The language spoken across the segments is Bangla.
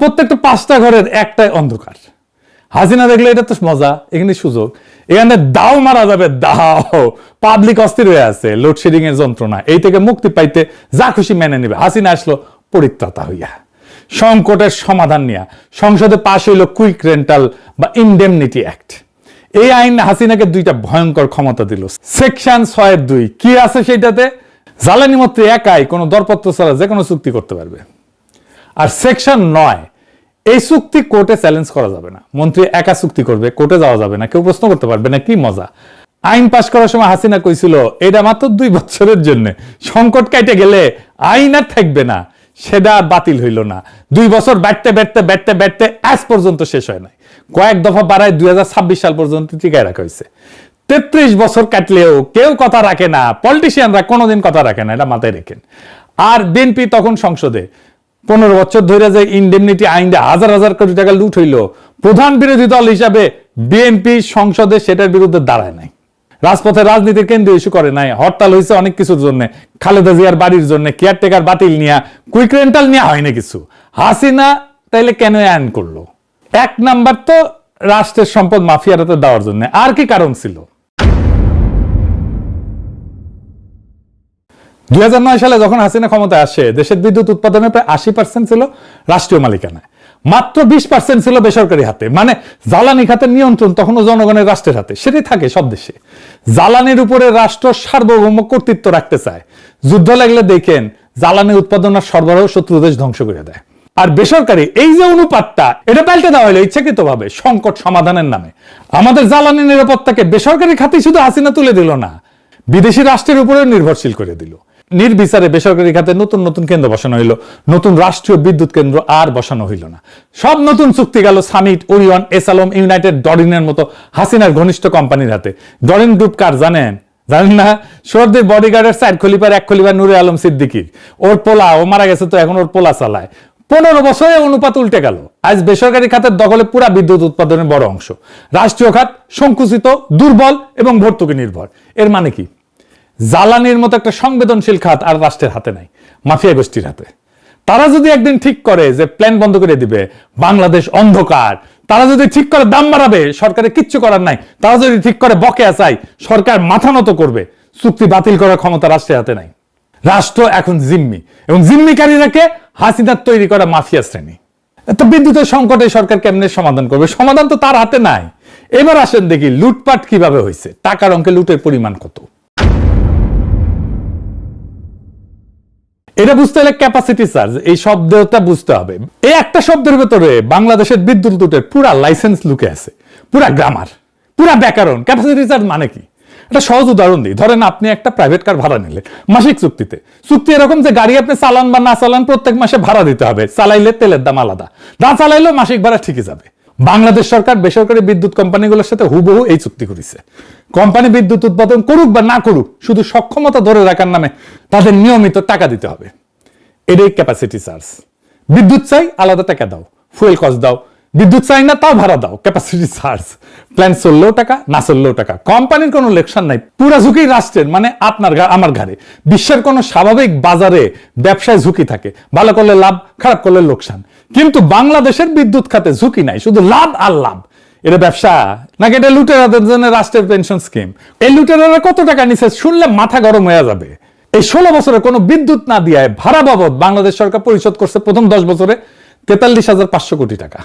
প্রত্যেকটা 5টা ঘরের একটাই অন্ধকার। হাসিনা দেখলে এটা তো মজা, এখানে সুযোগ, এখানে দাও মারা যাবে, দাও। পাবলিক অস্থির হয়ে আছে লোডশেডিং এর যন্ত্রণা, এই থেকে মুক্তি পাইতে যা খুশি মেনে নেবে। হাসিনা আসলো পরিত্রাতা হইয়া, সংকটের সমাধান নিয়ে সংসদে পাশ হইল কুইক রেন্টাল বা ইনডেমনিটি অ্যাক্ট। এই আইন হাসিনাকে 2টা ভয়ঙ্কর ক্ষমতা দিল। সেকশন 6(2) কি আছে সেটাতে? জ্বালানি মন্ত্রী একাই কোনো দরপত্র ছাড়া যে কোনো চুক্তি করতে পারবে। আর সেকশন 9, এই চুক্তি কোর্টে চ্যালেঞ্জ করা যাবে না, মন্ত্রী একা চুক্তি করবে, কোর্টে যাওয়া যাবে না, কেউ প্রশ্ন করতে পারবে না। কি মজা! আইন পাশ করার সময় হাসিনা কইছিল এটা মাত্র 2 বছরের জন্য, সংকট কাটে গেলে আইন আর থাকবে না। সেটা আর বাতিল হইল না। 2 বছর ব্যাটতে আজ পর্যন্ত শেষ হয় নাই। কয়েক দফা বাড়ায় 2026 সাল পর্যন্ত টিকায় রাখা হয়েছে। 33 বছর কাটলেও কেউ কথা রাখে না, পলিটিশিয়ানরা কোনোদিন কথা রাখে না, এটা মাথায় রেখেন। আর বিএনপি তখন সংসদে 15 বছর ধরে যে ইনডেমনিটি আইনটা হাজার হাজার কোটি টাকা লুট হইল, প্রধান বিরোধী দল হিসাবে বিএনপি সংসদে সেটার বিরুদ্ধে দাঁড়ায় নাই, রাজপথে রাজনীতির কেন্দ্র ইস্যু করে নাই। হরতাল হয়েছে অনেক কিছুর জন্য, খালেদা জিয়ার বাড়ির জন্য, কেয়ারটেকার বাতিল নিয়ে, কুইক রেন্টাল নিয়ে হয় না কিছু। হাসিনা তাইলে কেন আইন করলো? 1 নাম্বার তো রাষ্ট্রের সম্পদ মাফিয়ারাতে দেওয়ার জন্য। আর কি কারণ ছিল? 2009 সালে যখন হাসিনা ক্ষমতায় আসে, দেশের বিদ্যুৎ উৎপাদনের প্রায় 80% ছিল রাষ্ট্রীয় মালিকানায়, মাত্র 20% ছিল বেসরকারি হাতে। মানে জ্বালানি খাতের নিয়ন্ত্রণ তখনও জনগণের, রাষ্ট্রের হাতে। সেটাই থাকে সব দেশে। জ্বালানির উপরে রাষ্ট্র সার্বভৌম কর্তৃত্ব রাখতে চায়। যুদ্ধ লাগলে দেখেন জ্বালানি উৎপাদন আর সরবরাহ শত্রু দেশ ধ্বংস করে দেয়। আর বেসরকারি এই যে অনুপাতটা, এটা পাল্টে দেওয়া হলো ইচ্ছাকৃতভাবে সঙ্কট সমাধানের নামে। আমাদের জ্বালানি নিরাপত্তাকে বেসরকারি খাতে শুধু হাসিনা তুলে দিল না, বিদেশি রাষ্ট্রের উপরে নির্ভরশীল করে দিল। নির্বিচারে বেসরকারি খাতে নতুন নতুন কেন্দ্র বসানো হইল, নতুন রাষ্ট্রীয় বিদ্যুৎ কেন্দ্র আর বসানো হইল না। সব নতুন চুক্তি গেল সামিট, ওরিয়ন, এসালম, ইউনাইটেড, ডরিনের মতো হাসিনার ঘনিষ্ঠ কোম্পানির হাতে। ডরিন গ্রুপ কার জানেন? জানেন না? সর্দির বডিগার্ডের 4 খলিফার 1 খলিফা নূরে আলম সিদ্দিকীর। ওর পোলা, ও মারা গেছে তো এখন ওর পোলা চালায়। 15 বছরে অনুপাত উল্টে গেল। আজ বেসরকারি খাতের দখলে পুরা বিদ্যুৎ উৎপাদনের বড় অংশ। রাষ্ট্রীয় খাত সংকুচিত, দুর্বল এবং ভর্তুকি নির্ভর। এর মানে কি? জ্বালানির মতো একটা সংবেদনশীল খাত আর রাষ্ট্রের হাতে নাই, মাফিয়া গোষ্ঠীর হাতে। তারা যদি একদিন ঠিক করে যে প্ল্যান বন্ধ করে দিবে, বাংলাদেশ অন্ধকার, তারা যদি ঠিক করে দাম বাড়াবে, সরকারের কিচ্ছু করার নাই, তারা যদি ঠিক করে বকেয়া চাই, সরকার মাথা নত করবে, চুক্তি বাতিল করার ক্ষমতা রাষ্ট্রের হাতে নাই। রাষ্ট্র এখন জিম্মি, এবং জিম্মিকারীরাকে হাসিনার তৈরি করা মাফিয়া শ্রেণী। তো বিদ্যুতের সংকটে সরকার কেমনে সমাধান করবে? সমাধান তো তার হাতে নাই। এবার আসেন দেখি লুটপাট কিভাবে হয়েছে, টাকার অঙ্কে লুটের পরিমাণ কত। এটা বুঝতে হলে ক্যাপাসিটি চার্জ, এই শব্দটা বুঝতে হবে। এই একটা শব্দের ভেতরে বাংলাদেশের বিদ্যুৎ লুটের পুরা লাইসেন্স লুকে আছে, পুরা গ্রামার, পুরা ব্যাকরণ। ক্যাপাসিটি চার্জ মানে কি? একটা সহজ উদাহরণ দিই। ধরেন আপনি একটা প্রাইভেট কার ভাড়া নিলেন মাসিক চুক্তিতে। চুক্তি এরকম যে গাড়ি আপনি চালান বা না চালান প্রত্যেক মাসে ভাড়া দিতে হবে। চালাইলে তেলের দাম আলাদা, না চালাইলেও মাসিক ভাড়া ঠিকই যাবে। বাংলাদেশ সরকার বেসরকারি বিদ্যুৎ কোম্পানিগুলোর সাথে হুবহু এই চুক্তি করেছে। কোম্পানি বিদ্যুৎ উৎপাদন করুক বা না করুক, শুধু সক্ষমতা ধরে রাখার নামে তাদের নিয়মিত টাকা দিতে হবে। এটাই ক্যাপাসিটি চার্জ। বিদ্যুৎ চাই, আলাদা টাকা দাও, ফুয়েল কস্ট দাও। বিদ্যুৎ চাই না, তাও ভাড়া দাও, ক্যাপাসিটি চার্জ। প্ল্যান চললেও টাকা, না চললেও টাকা। কোম্পানির কোনো লেকশন নাই, পুরা ঝুঁকি রাষ্ট্রের, মানে আপনার আমার ঘাড়ে। বিশ্বের কোনো স্বাভাবিক বাজারে ব্যবসায় ঝুঁকি থাকে, ভালো করলে লাভ, খারাপ করলে লোকসান। কিন্তু বাংলাদেশের বিদ্যুৎ খাতে ঝুঁকি নাই, শুধু লাভ আর লাভ। এটা ব্যবসা নাকি এটা লুটেরাদের জন্য রাষ্ট্রের পেনশন স্কিম? এই লুটেরারা কত টাকা নিছে শুনলে মাথা গরম হয়ে যাবে। এই 16 বছরে কোনো বিদ্যুৎ না দিয়ে ভাড়া বাবদ বাংলাদেশ সরকার পরিশোধ করছে প্রথম 10 বছরে 43,500 কোটি টাকা,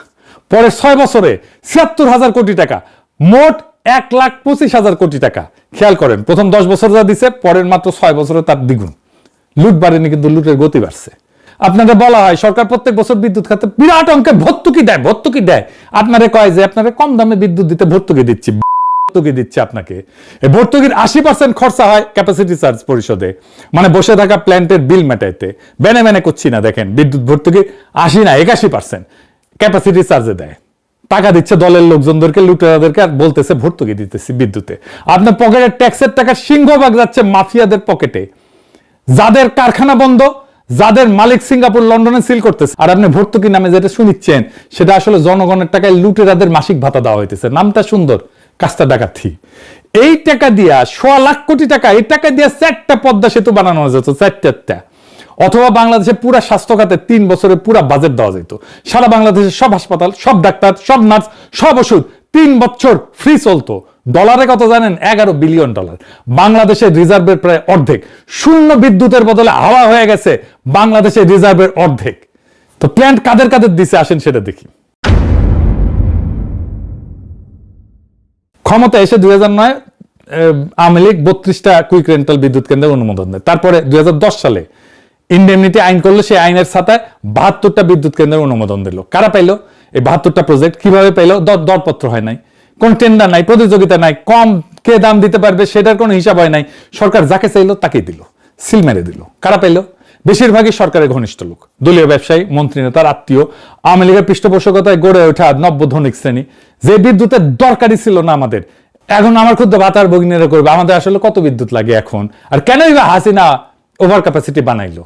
পরে 6 বছরে 76,000 কোটি টাকা, মোট 1,25,000 কোটি টাকা। খেয়াল করেন, প্রথম 10 বছর যা দিছে, পরের মাত্র 6 বছরে তার দ্বিগুণ। লুট বাড়েনি, কিন্তু লুটের গতি বাড়ছে। আপনাদের বলা হয় সরকার প্রত্যেক বছর বিদ্যুৎ খাতে বিরাট অঙ্কের ভর্তুকি দেয়। আপনারা কয় যে আপনারা কম দামে বিদ্যুৎ দিতে ভর্তুকি দিচ্ছে আপনাকে। এই ভর্তুকির 80% খরচা হয় ক্যাপাসিটি চার্জ পরিশোধে, মানে বসে থাকা প্ল্যান্টের বিল মেটাইতে। বেনে করছি না, দেখেন বিদ্যুৎ ভর্তুকি 80 না 81% ক্যাপাসিটি চার্জে দেয়। টাকা দিচ্ছে দলের লোকজনদেরকে, লুটেরাদেরকে, আর বলতেছে ভর্তুকি দিতেছি বিদ্যুতে। আপনার পকেটের ট্যাক্সের টাকা সিংহভাগ যাচ্ছে মাফিয়াদের পকেটে, যাদের কারখানা বন্ধ, যাদের মালিক সিঙ্গাপুর, লন্ডনে সিল করতেছে। আর আপনি ভর্তুকি নামে যেটা শুনিচ্ছেন, সেটা আসলে জনগণের টাকায় লুটেরাদের মাসিক ভাতা দেওয়া হইতেছে। নামটা সুন্দর, কাজটা ডাকাতি। এই টাকা দিয়া 1,00,000 কোটি টাকা, এই টাকা দিয়া 4টা পদ্মা সেতু বানানো যেত, 4টা। অথবা বাংলাদেশে পুরা স্বাস্থ্য খাতে 3 বছরে পুরা বাজেট দেওয়া যেত, সারা বাংলাদেশের সব হাসপাতাল, সব ডাক্তার, সব নার্স, সব ওষুধ 3 বছর ফ্রি চলতো। ডলারে কত জানেন? $11 বিলিয়ন। বাংলাদেশের রিজার্ভের প্রায় অর্ধেক। শূন্য বিদ্যুতের বদলে হাওয়া হয়ে গেছে বাংলাদেশের রিজার্ভের অর্ধেক। তো প্ল্যান্ট কাদের কাদের দিছে আসেন সেটা দেখি। ক্ষমতা এসে 2009 আওয়ামী লীগ 32টা কুইক রেন্টাল বিদ্যুৎ কেন্দ্রের অনুমোদন দেয়। তারপরে 2010 সালে ইন্ডেমনিটি আইন করলো, সেই আইনের সাথে 72টা বিদ্যুৎ কেন্দ্রের অনুমোদন দিল। কারা পাইলো এই 72টা প্রজেক্ট? কিভাবে পাইলো? দরপত্র হয় নাই, কোন টেন্ডার নাই, প্রতিযোগিতা নাই, কম কে দাম দিতে পারবে সেটার কোনো হিসাব হয় নাই। সরকার যাকে চাইলো তাকেই দিল, সিল মেরে দিল। কারা পাইলো? বেশিরভাগই সরকারের ঘনিষ্ঠ লোক, দলীয় ব্যবসায়ী, মন্ত্রী নেতার আত্মীয়, আওয়ামী লীগের পৃষ্ঠপোষকতায় গড়ে ওঠা নব্য ধনিক শ্রেণী। যে বিদ্যুতের দরকারই ছিল না আমাদের, এখন আমার ক্ষুদ্র ভাতার ভগিনীরা করবে। আমাদের আসলে কত বিদ্যুৎ লাগে এখন, আর কেনই বা হাসিনা ওভার ক্যাপাসিটি বানাইলো?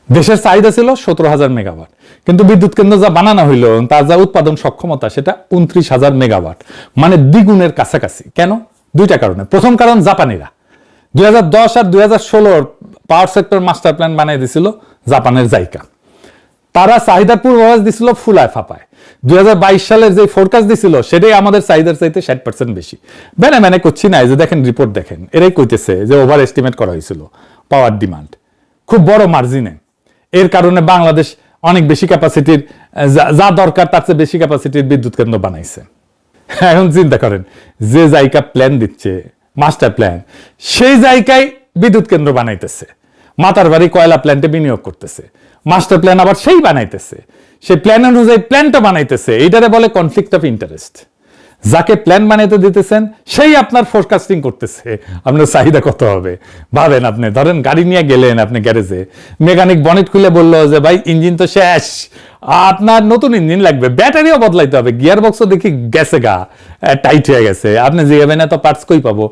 দেশের চাহিদা ছিল 17,000 মেগাওয়াট, কিন্তু বিদ্যুৎ কেন্দ্র যা বানানো হইলো তার যা উৎপাদন সক্ষমতা সেটা 29,000 মেগাওয়াট, মানে দ্বিগুণের কাছাকাছি। কেন? দুইটা কারণে। প্রথম কারণ, জাপানিরা 2010 আর 2016 পাওয়ার সেক্টর মাস্টার প্ল্যান বানিয়ে দিছিল জাপানের জাইকা। তারা চাহিদার পূর্বাভাস দিছিল ফুলায় ফাপায়। 2022 সালের যে ফোরকাস্ট দিছিল সেটাই আমাদের চাহিদার চাইতে 60% বেশি। মানে করছি না, এই যে দেখেন রিপোর্ট দেখেন, এরাই কইতেছে যে ওভার এস্টিমেট করা হয়েছিল পাওয়ার ডিমান্ড খুব বড় মার্জিনে। এর কারণে বাংলাদেশ অনেক বেশি ক্যাপাসিটির, যা দরকার তার চেয়ে বেশি ক্যাপাসিটির বিদ্যুৎ কেন্দ্র বানাইছে। এখন চিন্তা করেন, যে জায়গা প্ল্যান দিচ্ছে মাস্টার প্ল্যান, সেই জায়গায় বিদ্যুৎ কেন্দ্র বানাইতেছে, মাতার বাড়ি কয়লা প্ল্যান্টে বিনিয়োগ করতেছে, মাস্টার প্ল্যান আবার সেই বানাইতেছে, সেই প্ল্যান অনুযায়ী প্ল্যানটা বানাইতেছে। এইটারে বলে কনফ্লিক্ট অফ ইন্টারেস্ট। যাকে প্ল্যান বানাইতে দিতেছেন সেই আপনার ফোরকাস্টিং করতেছে আপনার চাহিদা কত হবে। ভাবেন, আপনি ধরেন গাড়ি নিয়ে গেলেন আপনি গ্যারেজে, মেকানিক বনেট খুলে বললো যে ভাই ইঞ্জিন তো শেষ, আপনার নতুন ইঞ্জিন লাগবে, ব্যাটারিও বদলাইতে হবে, গিয়ার বক্সও দেখি গেছে গা টাইট হয়ে গেছে, আপনি জিগাবেন এত পার্টস কই পাবো?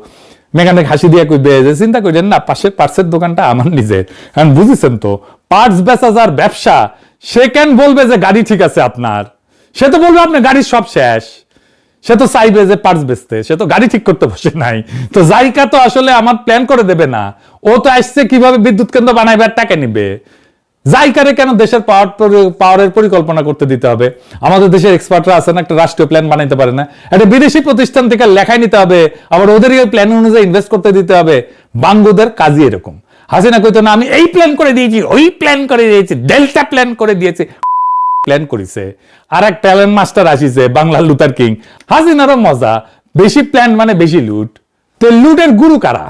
মেকানিক হাসি দিয়ে কইবে যে চিন্তা করেন না, পাশের পার্টসের দোকানটা আমার নিজের। কারণ বুঝেছেন তো, পার্টস বেচা যার ব্যবসা, সে কেন বলবে যে গাড়ি ঠিক আছে আপনার? সে তো বলবে আপনার গাড়ির সব শেষ। সে তো চাইবে যে পার্টস বেচতে, সে তো গাড়ি ঠিক করতে বসে নাই। তো জাইকা তো আসলে আমার প্ল্যান করে দেবে না, ও তো আসছে কিভাবে বিদ্যুৎ কেন্দ্র বানাইবে আর টাকা নিবে। জাইকারে কেন দেশের পাওয়ারের পরিকল্পনা করতে দিতে হবে? আমাদের দেশের এক্সপার্টরা আছেন, একটা রাষ্ট্রীয় প্ল্যান বানাইতে পারে না? একটা বিদেশি প্রতিষ্ঠান থেকে লেখাই নিতে হবে, আবার ওদের প্ল্যান অনুযায়ী ইনভেস্ট করতে দিতে হবে। বাঙ্গুদের কাজই এরকম। হাসিনা কইতো না আমি এই প্ল্যান করে দিয়েছি, ওই প্ল্যান করে দিয়েছি, ডেল্টা প্ল্যান করে দিয়েছি। প্ল্যান করিছে আর এক ট্যালেন্ট মাস্টার আসিছে, বাংলার লুথার কিং। হাসিনারও মজা, বেশি প্ল্যান মানে বেশি লুট। তো লুটের গুরু কারা?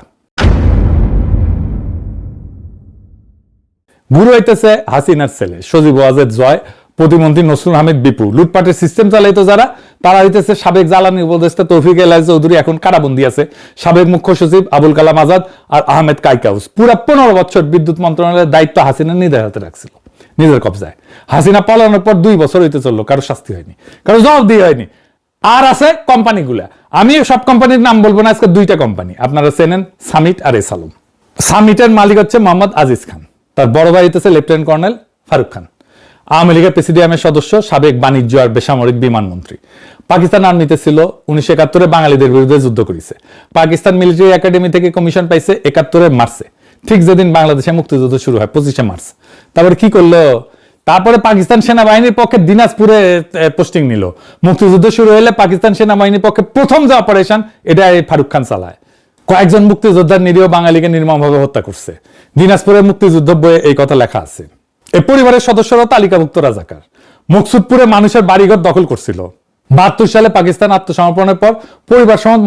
গুরু হইতেছে হাসিনার ছেলে সজীব ওয়াজেদ জয়, প্রতিমন্ত্রী নসরুল আহমেদ বিপু। লুটপাটের সিস্টেম চালাইতো যারা, তারা হইতেছে সাবেক জ্বালানি উপদেষ্টা তৌফিক এলাহি চৌধুরী, এখন কারাবন্দী আছে, সাবেক মুখ্য সচিব আবুল কালাম আজাদ আর আহমেদ কাইকাউস। পুরা 15 বছর বিদ্যুৎ মন্ত্রণালয়ের দায়িত্ব হাসিনা নিজের হাতে রাখছিল, নিজের কবজায়। হাসিনা পালানোর পর 2 বছর হইতে চললো, কারো শাস্তি হয়নি, কারো জবাব দিয়ে হয়নি। আর আছে কোম্পানিগুলা, আমি সব কোম্পানির নাম বলবো না, আজকে 2টা কোম্পানি আপনারা চেনেন, সামিট আর এসালম। সামিটের মালিক হচ্ছে মোহাম্মদ আজিজ খান, তার বড় ভাই হইতেছে লেফটেন্যান্ট কর্নেল ফারুক খান, আওয়ামী লীগের প্রেসিডিয়ামের সদস্য, সাবেক বাণিজ্য আর বেসামরিক বিমান মন্ত্রী। পাকিস্তান আর্মিতে ছিল, 1971 বাঙালিদের বিরুদ্ধে যুদ্ধ করেছে। পাকিস্তান মিলিটারি একাডেমি থেকে কমিশন পাইছে 71 মার্চে, ঠিক যেদিন বাংলাদেশে মুক্তিযুদ্ধ শুরু হয়, 25 মার্চ। তারপরে কি করলো? তারপরে পাকিস্তান সেনাবাহিনীর পক্ষে দিনাজপুরে পোস্টিং নিল। মুক্তিযুদ্ধ শুরু হলে পাকিস্তান সেনাবাহিনীর পক্ষে প্রথম যে অপারেশন, এটা ফারুক খান চালায়। কয়েকজন মুক্তিযোদ্ধার নিরীহ বাঙালিকে নির্মমভাবে হত্যা করছে। দিনাজপুরের মুক্তিযুদ্ধ বইয়ে এই কথা লেখা আছে। এই পরিবারের সদস্যরা তালিকাভুক্ত রাজাকার। মকসুদপুরে মানুষের বাড়িঘর দখল করছিল। 72 সালে পাকিস্তান আত্মসমর্পণের পর পরিবার সমাজ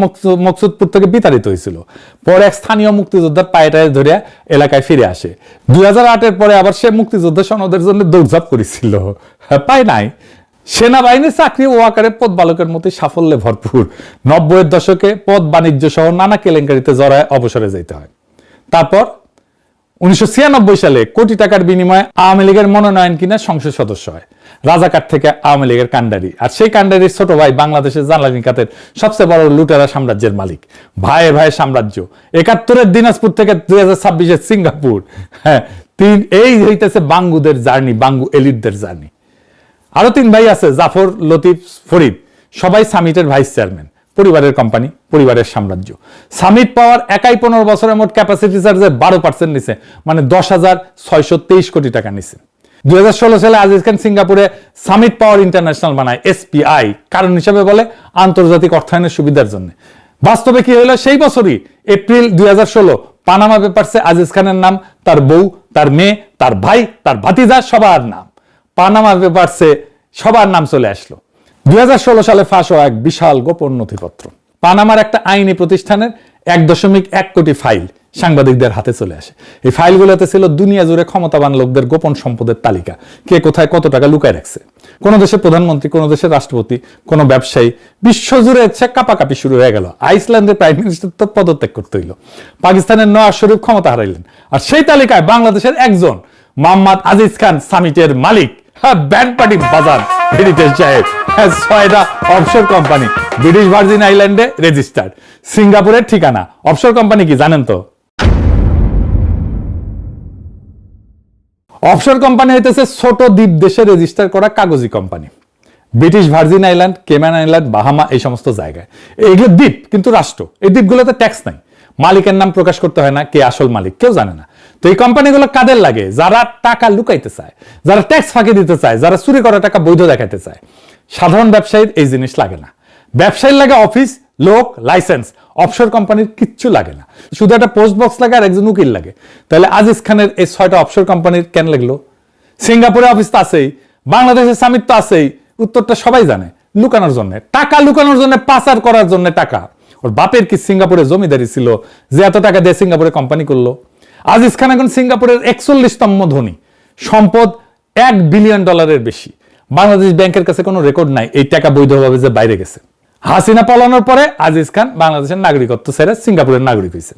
মকসুদপুর থেকে বিতাড়িত হয়েছিল। পরে এক স্থানীয় মুক্তিযোদ্ধার পায়েটায় ধরে এলাকায় ফিরে আসে। 2008-এর পরে আবার সে মুক্তিযুদ্ধ সনদের জন্য দৌড়ঝাঁপ করেছিল, পায় নাই। সেনাবাহিনীর চাকরি ও আকারে পদ বালকের মতো সাফল্যে ভরপুর। 90-এর দশকে পদ বাণিজ্য সহ নানা কেলেঙ্কারিতে জড়ায় অবসরে যেতে হয়। তারপর 1996 সালে কোটি টাকার বিনিময়ে আওয়ামী লীগের মনোনয়ন কিনে সংসদ সদস্য হয়। রাজাকার থেকে আওয়ামী লীগের কান্ডারি, আর সেই কান্ডারির ছোট ভাই বাংলাদেশের জ্বালানি খাতের সবচেয়ে বড় লুটেরা সাম্রাজ্যের মালিক। ভাইয়ে ভাইয়ে সাম্রাজ্য। 71-এর দিনাজপুর থেকে 2026-এর সিঙ্গাপুর। হ্যাঁ, এই হইতেছে বাঙ্গুদের জার্নি, বাঙ্গু এলিটদের জার্নি। আরো 3 ভাই আছে, জাফর, লতিফ, ফরিদ, সবাই সামিটের ভাইস চেয়ারম্যান। পরিবারের কোম্পানি, পরিবারের সাম্রাজ্য। সামিট পাওয়ার একাই 15 বছরের মোট ক্যাপাসিটি চার্জে 12% নিছে, মানে 10,623 কোটি টাকা নিছে। 2016 সালে আজিজ খান সিঙ্গাপুরে সামিট পাওয়ার ইন্টারন্যাশনাল বানায়, এসপিআই, কারণ হিসেবে বলে আন্তর্জাতিক অর্থায়নের সুবিধার জন্য। বাস্তবে কি হলো? সেই বছরই এপ্রিল 2016 পানামা পেপারসে আজিজ খানের নাম, তার বউ, তার মেয়ে, তার ভাই, তার ভাতিজা, সবার নাম পানামা পেপারসে সবার নাম চলে আসলো। 2016 সালে ফাঁস হওয়া এক বিশাল গোপন নথিপত্র, পানামার একটা আইনি প্রতিষ্ঠানের 1.1 কোটি ফাইল সাংবাদিকদের হাতে চলে আসে। এই ফাইলগুলোতে ছিল দুনিয়া জুড়ে ক্ষমতাবান লোকদের গোপন সম্পদের তালিকা, কে কোথায় কত টাকা লুকায় রাখছে। কোন দেশের প্রধানমন্ত্রী, কোন দেশের রাষ্ট্রপতি, কোন ব্যবসায়ী, বিশ্বজুড়ে কাপাকাপি শুরু হয়ে গেল। আইসল্যান্ডের প্রাইম মিনিস্টার তো পদত্যাগ করতে হইল, পাকিস্তানের নওয়াজ শরীফ ক্ষমতা হারাইলেন, আর সেই তালিকায় বাংলাদেশের একজন মোহাম্মদ আজিজ খান, সামিটের মালিক, ব্যান্ড পার্টি বাজার হেরিটেজ সাহেব, 6টা অফশোর কোম্পানি, ব্রিটিশ ভার্জিন আইল্যান্ডে রেজিস্টার্ড, সিঙ্গাপুরের ঠিকানা। অফশোর কোম্পানি কি জানেন তো? অফশোর কোম্পানি হইতেছে ছোট দ্বীপ দেশে রেজিস্টার করা কাগজি company. British Virgin Island, Cayman Island, Bahama, এই সমস্ত জায়গায় এগুলো দ্বীপ, কিন্তু রাষ্ট্র। এই দ্বীপগুলোতে ট্যাক্স নাই, মালিকের নাম প্রকাশ করতে হয় না, কে আসল মালিক কেউ জানে না। তো এই কোম্পানিগুলো কাদের লাগে? যারা টাকা লুকাইতে চায়, যারা ট্যাক্স ফাঁকি দিতে চায়, যারা চুরি করা টাকা বৈধ দেখাতে চায়। সাধারণ ব্যবসায়ীর এই জিনিস লাগে না। ব্যবসায়ীর লাগে অফিস, লোক, লাইসেন্স। অফশোর কোম্পানির কিচ্ছু লাগে না, শুধু একটা পোস্ট বক্স লাগে আর একজন উকিল লাগে। তাহলে আজিজ খানের এই 6টা অফশোর কোম্পানির কেন লাগলো? সিঙ্গাপুরে অফিস তো আছেই, বাংলাদেশের সামিট তো আছেই। উত্তরটা সবাই জানে, লুকানোর জন্য, টাকা লুকানোর জন্য, পাচার করার জন্য টাকা। ওর বাপের কি সিঙ্গাপুরে জমিদারি ছিল যে এত টাকা দিয়ে সিঙ্গাপুরে কোম্পানি করলো? আজিজ খান এখন সিঙ্গাপুরের 41তম ধনী, সম্পদ $1 বিলিয়ন বেশি। বাংলাদেশ ব্যাংকের কাছে কোনো রেকর্ড নাই এই টাকা বৈধভাবে যে বাইরে গেছে। হাসিনা পালানোর পরে আজিজ খান বাংলাদেশের নাগরিকত্ব ছেড়ে সিঙ্গাপুরের নাগরিক হয়েছে।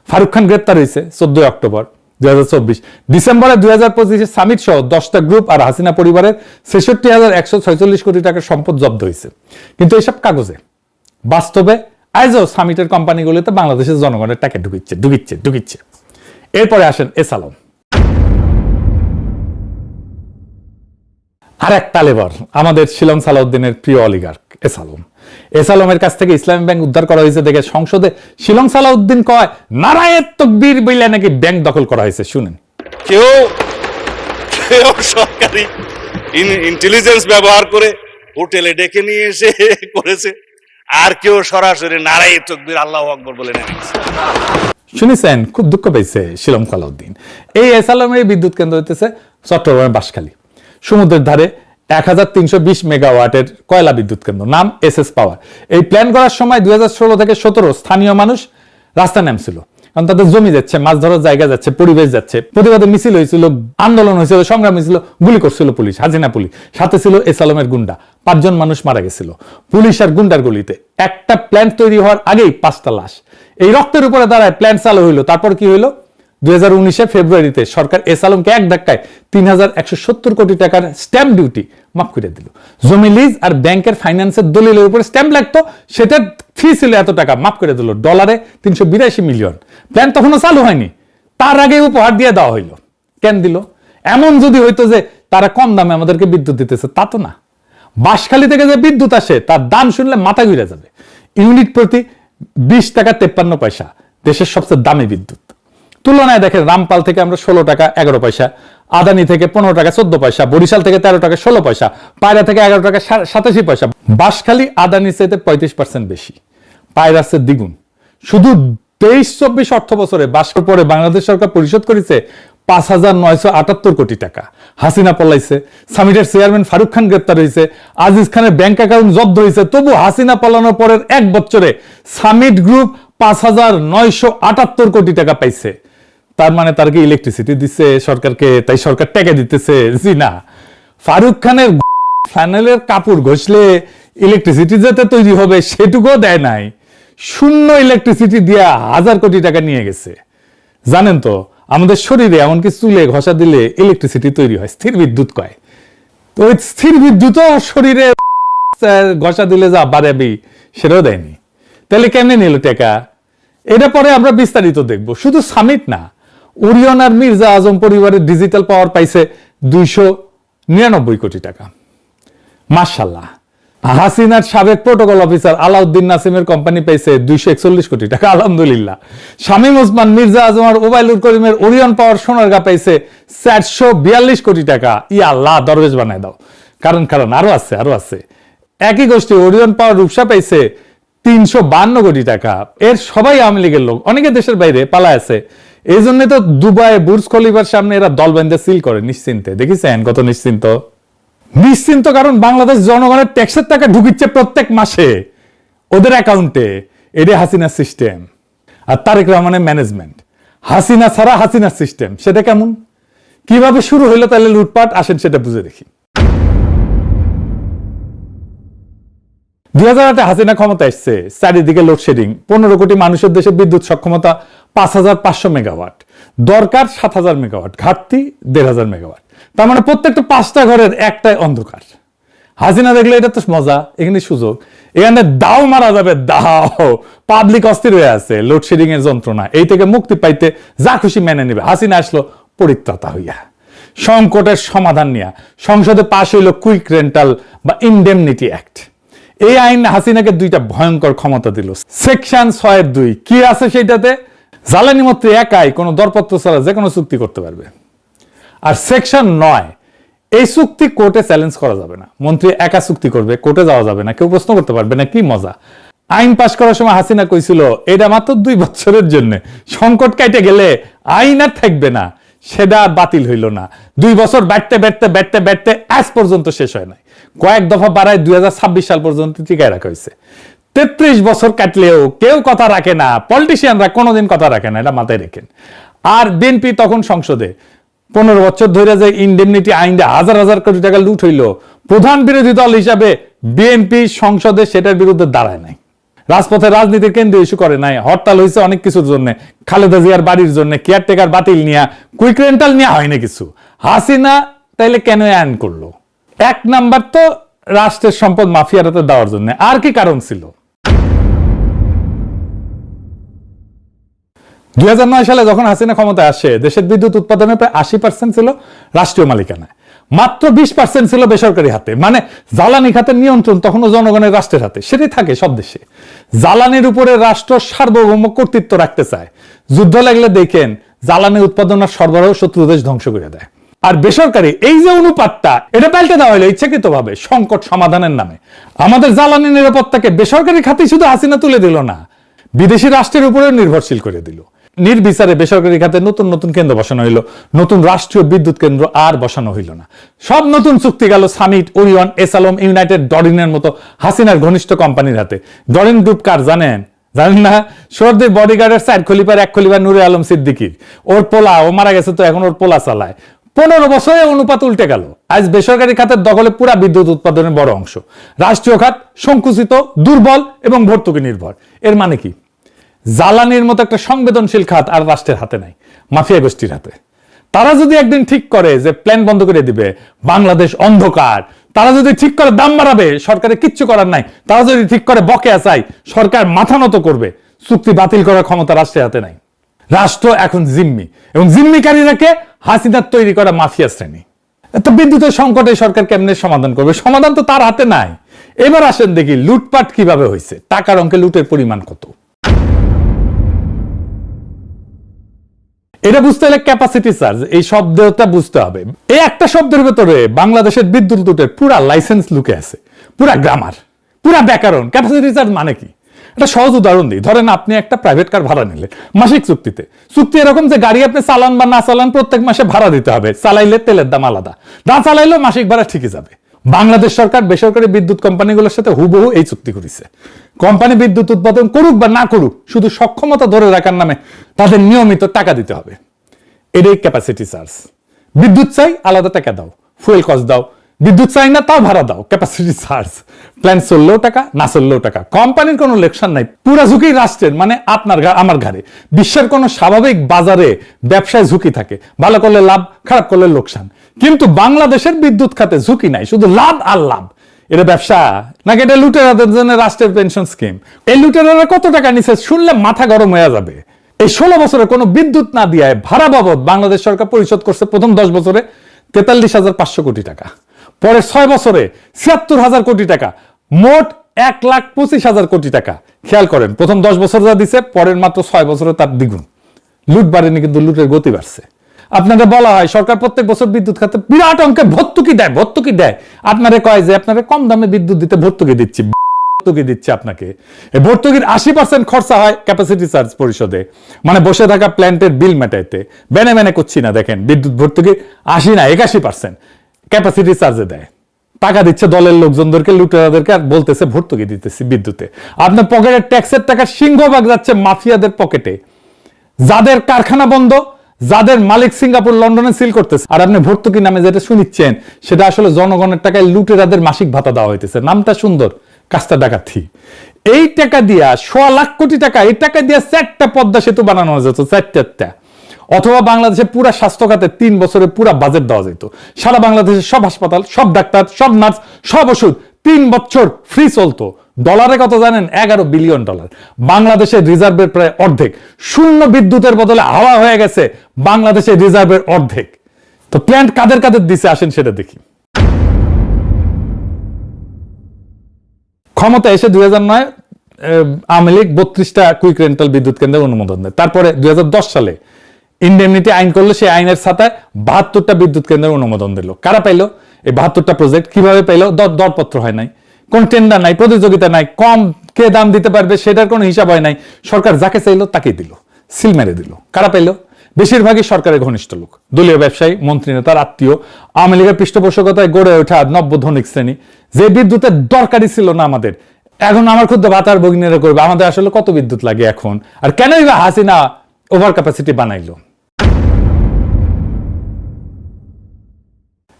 ফারুক খান গ্রেপ্তার হয়েছে 14 অক্টোবর 2024। ডিসেম্বরে 2025 সামিট সহ 10টা গ্রুপ আর হাসিনা পরিবারের 66,146 কোটি টাকার সম্পদ জব্দ হয়েছে। কিন্তু এইসব কাগজে, বাস্তবে আজও সামিটের কোম্পানিগুলোতে বাংলাদেশের জনগণের টাকা ঢুকিচ্ছে। এরপরে আসেন এস আলম, আর এক তালেবর, আমাদের শিলং সালাউদ্দিনের প্রিয় অলিগার্ক এস আলম। এস আলমের কাছ থেকে ইসলামী ব্যাংক উদ্ধার করা হয়েছে দেখে সংসদে শিলং সালাউদ্দিন কয়, নারায়ে তাকবীর বইলা নাকি ব্যাংক দখল করা হয়েছে। শুনেন, কেউ সরকারি ইন্টেলিজেন্স ব্যবহার করে হোটেলে ডেকে নিয়ে এসে করেছে, আর কেউ সরাসরি নারায়ে তাকবীর আল্লাহু আকবার বলে নেমেছে। শুনেছেন? খুব দুঃখ পাইছে শিলং সালাউদ্দিন। এই এস আলমের বিদ্যুৎ কেন্দ্র হইতেছে চট্টগ্রামের বাঁশখালী, সমুদ্রের ধারে 1320 মেগাওয়াটের কয়লা বিদ্যুৎ কেন্দ্র, নাম এসএস পাওয়ার। এই প্ল্যান করার সময় 2016 থেকে 17 স্থানীয় মানুষ রাস্তা নামছিল, কারণ তাদের জমি যাচ্ছে, মাছ ধরার জায়গা যাচ্ছে, পরিবেশ যাচ্ছে। প্রতিবাদে মিছিল হয়েছিল, আন্দোলন হয়েছিল, সংগ্রাম হয়েছিল, গুলি করছিল পুলিশ, হাসিনা পুলিশ, সাথে ছিল এস আলমের গুন্ডা। 5 জন মানুষ মারা গেছিল পুলিশ আর গুন্ডার গুলিতে। একটা প্ল্যান তৈরি হওয়ার আগেই 5টা লাশ। এই রক্তের উপরে দাঁড়ায় প্ল্যান চালু হইলো। তারপর কি হইলো? 2019 ফেব্রুয়ারিতে সরকার এস আলমকে এক ধাক্কায় 3,170 কোটি টাকার স্ট্যাম্প ডিউটি মাফ করে দিল। জমি লিজ আর ব্যাংকের ফাইন্যান্সের দলিলের উপরে স্ট্যাম্প লাগতো, সেটার ফি ছিল এত টাকা, মাফ করে দিল, ডলারে 382 মিলিয়ন। প্ল্যান তখনও চালু হয়নি, তার আগে উপহার দিয়ে দেওয়া হইলো। কেন দিল? এমন যদি হইতো যে তারা কম দামে আমাদেরকে বিদ্যুৎ দিতেছে, তা তো না। বাঁশখালী থেকে যে বিদ্যুৎ আসে তার দাম শুনলে মাথা ঘুরে যাবে। ইউনিট প্রতি 20 টাকা 53 পয়সা, দেশের সবচেয়ে দামি বিদ্যুৎ। তুলনায় দেখেন, রামপাল থেকে আমরা 16 টাকা 11 পয়সা, আদানি থেকে 15 টাকা 14 পয়সা, বরিশাল থেকে 13 টাকা 16 পয়সা, পায়রা থেকে 11 টাকা 87 পয়সা। বাঁশখালী আদানির চাইতে 35% বেশি, পায়রার চেয়ে দ্বিগুণ। শুধু 23-24 অর্থ বছরে বাঁশখালী পরে বাংলাদেশ সরকার পরিশোধ করেছে 5,978 কোটি টাকা। হাসিনা পলাইছে, সামিটের চেয়ারম্যান ফারুক খান গ্রেপ্তার হয়েছে, আজিজ খানের ব্যাংক অ্যাকাউন্ট জব্দ হয়েছে, তবু হাসিনা পালানোর পরের 1 বছরে সামিট গ্রুপ 5,978 কোটি টাকা পাইছে। তার মানে তার কি ইলেকট্রিসিটি দিচ্ছে সরকারকে, তাই সরকার টাকা দিতেছে? জি না। ফারুক খানের ফ্যানেলের কাপড় ঘষলে ইলেকট্রিসিটি যেতে তৈরি হবে সেটুকুও দেয় নাই, শূন্য ইলেকট্রিসিটি দিয়া 1000 কোটি টাকা নিয়ে গেছে। জানেন তো, আমাদের শরীরে এমনকি চুলে ঘষা দিলে ইলেকট্রিসিটি তৈরি হয়, স্থির বিদ্যুৎ কয়। তো ওই স্থির বিদ্যুৎও শরীরে ঘষা দিলে যা বাড়াবি সেটাও দেয়নি। তাহলে কেমনে নিল টাকা? এটা পরে আমরা বিস্তারিত দেখব। শুধু সামিট না, ওরিয়ন আর মির্জা আজম পরিবারের ডিজিটাল পাওয়ার পাইছে 299 কোটি টাকা। মাশাআল্লাহ, হাসিনার সাবেক প্রোটোকল অফিসার আলাউদ্দিন নাসিমের কোম্পানি পেয়েছে 241 কোটি টাকা, আলহামদুলিল্লাহ। শামীম ওসমান, মির্জা আজমার, ওবায়দুল করিমের ওরিয়ন পাওয়ার সোনারগাঁ পেয়েছে 442 কোটি টাকা। ইয়া আল্লাহ, দরবেশ বানায় দাও। কারণ আরো আছে। একই গোষ্ঠী ওরিয়ন পাওয়ার রূপসা পেয়েছে 352 কোটি টাকা। এর সবাই আওয়ামী লীগের লোক, অনেকে দেশের বাইরে পালায় আছে। এই জন্য তো দুবাই বুর্জ খলিফার সামনে এরা দল বেঁধে সিল করে নিশ্চিন্তে। দেখেছেন কত নিশ্চিন্ত, কারণ বাংলাদেশ জনগণের ট্যাক্সের টাকা ঢুকিচ্ছে প্রত্যেক মাসে ওদের অ্যাকাউন্টে। এটা হাসিনার সিস্টেম আর তারেক রহমানের ম্যানেজমেন্ট। হাসিনা ছাড়া হাসিনার সিস্টেম, সেটা কেমন, কিভাবে শুরু হইলো তাহলে লুটপাট, আসেন সেটা বুঝে দেখি। 2008 হাসিনা ক্ষমতা এসছে, চারিদিকে লোডশেডিং, 15 কোটি মানুষের দেশে বিদ্যুৎ সক্ষমতা 5500 মেগাওয়াট, দরকার 7000 মেগাওয়াট, ঘাটতি 1500 মেগাওয়াট। তার মানে প্রত্যেকটা 5টা ঘরের একটাই অন্ধকার। হাসিনা দেখলে এটা তো মজা, এখানে সুযোগ, এখানে দাও মারা যাবে, দাও। পাবলিক অস্থির হয়ে আছে লোডশেডিং এর যন্ত্রণা, এই থেকে মুক্তি পাইতে যা খুশি মেনে নেবে। হাসিনা আসলো পরিত্রাতা হইয়া, সংকটের সমাধান নিয়ে সংসদে পাশ হইল কুইক রেন্টাল বা ইনডেমনিটি অ্যাক্ট। এই আইন হাসিনাকে 2টা ভয়ঙ্কর ক্ষমতা দিল। সেকশন 6(2) কি আছে সেইটাতে, জ্বালানি মন্ত্রী একাই কোনো দরপত্র ছাড়া যে কোনো চুক্তি করতে পারবে। আর সেকশন 9, এই চুক্তি কোর্টে চ্যালেঞ্জ করা যাবে না, মন্ত্রী একা চুক্তি করবে, কোর্টে যাওয়া যাবে না, কেউ প্রশ্ন করতে পারবে না। কি মজা। আইন পাশ করার সময় হাসিনা কইছিল এটা মাত্র 2 বছরের জন্য, সংকট কাটে গেলে আইন আর থাকবে না। সেটা বাতিল হইল না, 2 বছর ব্যাটতে আজ পর্যন্ত শেষ হয় নাই। কয়েক দফা বাড়ায় 2026 সাল পর্যন্ত টিকায় রাখা হয়েছে। 33 বছর কাটলেও কেউ কথা রাখে না, পলিটিশিয়ানরা কোনোদিন কথা রাখে না, এটা মাথায় রেখেন। আর বিএনপি তখন সংসদে 15 বছর ধরে যে ইনডেমনিটি আইনটা হাজার কোটি টাকা লুট হইল, প্রধান বিরোধী দল হিসাবে বিএনপি সংসদে সেটার বিরুদ্ধে দাঁড়ায় নাই, রাজপথে রাজনীতির কেন্দ্র ইস্যু করে নাই। হরতাল হয়েছে অনেক কিছুর জন্য, খালেদা জিয়ার বাড়ির জন্য, কেয়ারটেকার বাতিল নিয়া, কুইক রেন্টাল নিয়ে হয় না কিছু। হাসিনা তাইলে কেন আইন করলো? 1 নাম্বার তো রাষ্ট্রের সম্পদ মাফিয়ারাতে দেওয়ার জন্য। আর কি কারণ ছিল? 2009 সালে যখন হাসিনা ক্ষমতায় আসে, দেশের বিদ্যুৎ উৎপাদনের প্রায় 80% ছিল রাষ্ট্রীয় মালিকানায়, মাত্র 20% ছিল বেসরকারি হাতে। মানে জ্বালানি খাতের নিয়ন্ত্রণ তখনও জনগণের, রাষ্ট্রের হাতে। সেটাই থাকে সব দেশে। জ্বালানির উপরে রাষ্ট্র সার্বভৌম কর্তৃত্ব রাখতে চায়। যুদ্ধ লাগলে দেখেন জ্বালানি উৎপাদন আর সরবরাহ শত্রু দেশ ধ্বংস করে দেয়। আর বেসরকারি এই যে অনুপাতটা, এটা পাল্টে দেওয়া হলো ইচ্ছাকৃতভাবে সংকট সমাধানের নামে। আমাদের জ্বালানি নিরাপত্তাকে বেসরকারি খাতে শুধু হাসিনা তুলে দিল না, বিদেশি রাষ্ট্রের উপরেও নির্ভরশীল করে দিল। নির্বিচারে বেসরকারি খাতে নতুন কেন্দ্র বসানো হইল, নতুন রাষ্ট্রীয় বিদ্যুৎ কেন্দ্র আর বসানো হইল না। সব নতুন চুক্তি গেল সামিট, ওরিয়ন, এসালম, ইউনাইটেড, ডরিনের মতো হাসিনার ঘনিষ্ঠ কোম্পানির হাতে। ডরিন গ্রুপ কার জানেন না? সর্দির বডিগার্ডের 4 খলিফার 1 খলিফা নূরে আলম সিদ্দিকীর। ওর পোলা, ও মারা গেছে তো এখন ওর পোলা চালায়। 15 বছরে অনুপাত উল্টে গেল। আজ বেসরকারি খাতের দখলে পুরা বিদ্যুৎ উৎপাদনের বড় অংশ। রাষ্ট্রীয় খাত সংকুচিত, দুর্বল এবং ভর্তুকি নির্ভর। এর মানে কি? জ্বালানির মতো একটা সংবেদনশীল খাত আর রাষ্ট্রের হাতে নাই, মাফিয়া গোষ্ঠীর হাতে। তারা যদি একদিন ঠিক করে যে প্ল্যান বন্ধ করে দিবে, বাংলাদেশ অন্ধকার, তারা যদি ঠিক করে দাম বাড়াবে, সরকারের কিচ্ছু করার নাই। তারা যদি ঠিক করে বকেয়া চাই, সরকার মাথা নত করবে। চুক্তি বাতিল করার ক্ষমতা রাষ্ট্রের হাতে নাই। রাষ্ট্র এখন জিম্মি, এবং জিম্মিকারীরাকে হাসিনার তৈরি করা মাফিয়া শ্রেণী। তো বিদ্যুতের সংকটে সরকার কেমনে সমাধান করবে? সমাধান তো তার হাতে নাই। এবার আসেন দেখি লুটপাট কিভাবে হয়েছে, টাকার অঙ্কে লুটের পরিমাণ কত। এটা বুঝতে হলে ক্যাপাসিটি চার্জ, এই শব্দটা বুঝতে হবে। এই একটা শব্দের ভেতরে বাংলাদেশের বিদ্যুৎ লুটের পুরা লাইসেন্স লুকে আছে, পুরা গ্রামার, পুরা ব্যাকরণ। ক্যাপাসিটি চার্জ মানে কি? একটা সহজ উদাহরণ দিই। ধরেন আপনি একটা প্রাইভেট কার ভাড়া নিলেন মাসিক চুক্তিতে। চুক্তি এরকম যে গাড়ি আপনি চালান বা না চালান, প্রত্যেক মাসে ভাড়া দিতে হবে। চালাইলে তেলের দাম আলাদা, না চালাইলেও মাসিক ভাড়া ঠিকই যাবে। বাংলাদেশ সরকার বেসরকারি বিদ্যুৎ কোম্পানিগুলোর সাথে হুবহু এই চুক্তি করেছে। কোম্পানি বিদ্যুৎ উৎপাদন করুক বা না করুক, শুধু সক্ষমতা ধরে রাখার নামে তাদের নিয়মিত টাকা দিতে হবে। এটাই ক্যাপাসিটি চার্জ। বিদ্যুৎ চাই, আলাদা টাকা দাও, ফুয়েল কস্ট দাও। বিদ্যুৎ চাই না, তাও ভাড়া দাও, ক্যাপাসিটি চার্জ। প্ল্যান চললেও টাকা, না চললেও টাকা। কোম্পানির কোনো লেকশন নাই, পুরা ঝুঁকি রাষ্ট্রের, মানে আপনার আমার ঘাড়ে। বিশ্বের কোনো স্বাভাবিক বাজারে ব্যবসায় ঝুঁকি থাকে, ভালো করলে লাভ, খারাপ করলে লোকসান। কিন্তু বাংলাদেশের বিদ্যুৎ খাতে ঝুঁকি নাই, শুধু লাভ আর লাভ। এটা ব্যবসা নাকি এটা লুটেরাদের জন্য রাষ্ট্রের পেনশন স্কিম? এই লুটেরারা কত টাকা নিছে শুনলে মাথা গরম হয়ে যাবে। এই 16 বছরে কোনো বিদ্যুৎ না দিয়ে ভাড়া বাবদ বাংলাদেশ সরকার পরিশোধ করছে প্রথম 10 বছরে 43,500 কোটি টাকা, পরে 6 বছরে 76,000 কোটি টাকা, মোট 1,25,000 কোটি টাকা। খেয়াল করেন, প্রথম 10 বছর যা দিছে, পরের মাত্র 6 বছরে তার দ্বিগুণ। লুট বাড়েনি, কিন্তু লুটের গতি বাড়ছে। আপনাদের বলা হয় সরকার প্রত্যেক বছর বিদ্যুৎ খাতে বিরাট অঙ্কের ভর্তুকি দেয়। আপনারা কয় যে আপনারা কম দামে বিদ্যুৎ দিতে ভর্তুকি দিচ্ছে আপনাকে। এই ভর্তুকির 80% খরচা হয় ক্যাপাসিটি চার্জ পরিশোধে, মানে বসে থাকা প্ল্যান্টের বিল মেটাইতে। বেনে করছি না, দেখেন বিদ্যুৎ ভর্তুকি 80 না 81% ক্যাপাসিটি চার্জে দেয়। টাকা দিচ্ছে দলের লোকজনদেরকে, লুটেরাদেরকে, আর বলতেছে ভর্তুকি দিতেছি বিদ্যুতে। আপনার পকেটের ট্যাক্সের টাকা সিংহভাগ যাচ্ছে মাফিয়াদের পকেটে, যাদের কারখানা বন্ধ, যাদের মালিক সিঙ্গাপুর লন্ডনে সিল করতেছে। আর আপনি ভর্তুকি নামে যেটা শুনিচ্ছেন, সেটা আসলে জনগণের টাকায় লুটেরাদের মাসিক ভাতা দেওয়া হইতেছে। নামটা সুন্দর, কাজটা ডাকাতি। এই টাকা দিয়া 1.25 লাখ কোটি টাকা, এই টাকা দিয়া 4টা পদ্মা সেতু বানানো যেত, 4টা। অথবা বাংলাদেশে পুরা স্বাস্থ্য খাতে 3 বছরের পুরা বাজেট দেওয়া যেত। সারা বাংলাদেশের সব হাসপাতাল, সব ডাক্তার, সব নার্স, সব ওষুধ 3 বছর ফ্রি চলতো। ডলারে কত জানেন? $11 বিলিয়ন। বাংলাদেশের রিজার্ভের প্রায় অর্ধেক। শূন্য বিদ্যুতের বদলে হাওয়া হয়ে গেছে বাংলাদেশের রিজার্ভের অর্ধেক। তো প্ল্যান্ট কাদের দিছে, আসেন সেটা দেখি। ক্ষমতা এসে 2009 আওয়ামী লীগ 32টা কুইক রেন্টাল বিদ্যুৎ কেন্দ্রের অনুমোদন দেয়। তারপরে 2010 সালে ইন্ডেমনিটি আইন করলো, সেই আইনের সাথে 72টা বিদ্যুৎ কেন্দ্রের অনুমোদন দিল। কারা পাইলো এই 72টা প্রজেক্ট? কিভাবে পাইলো? দরপত্র হয় নাই, কোন টেন্ডার নাই, প্রতিযোগিতা নাই, কম কে দাম দিতে পারবে সেটার কোনো হিসাব হয় নাই। সরকার যাকে চাইলো তাকেই দিল, সিল মেরে দিল। কারা পাইলো? বেশিরভাগই সরকারের ঘনিষ্ঠ লোক, দলীয় ব্যবসায়ী, মন্ত্রী নেতার আত্মীয়, আওয়ামী লীগের পৃষ্ঠপোষকতায় গড়ে ওঠা নব্য ধনিক শ্রেণী। যে বিদ্যুতের দরকারই ছিল না আমাদের, এখন আমার ক্ষুদ্র ভাতার ভগিনীরা করবে। আমাদের আসলে কত বিদ্যুৎ লাগে এখন? আর কেনই বা হাসিনা ওভার ক্যাপাসিটি বানাইলো?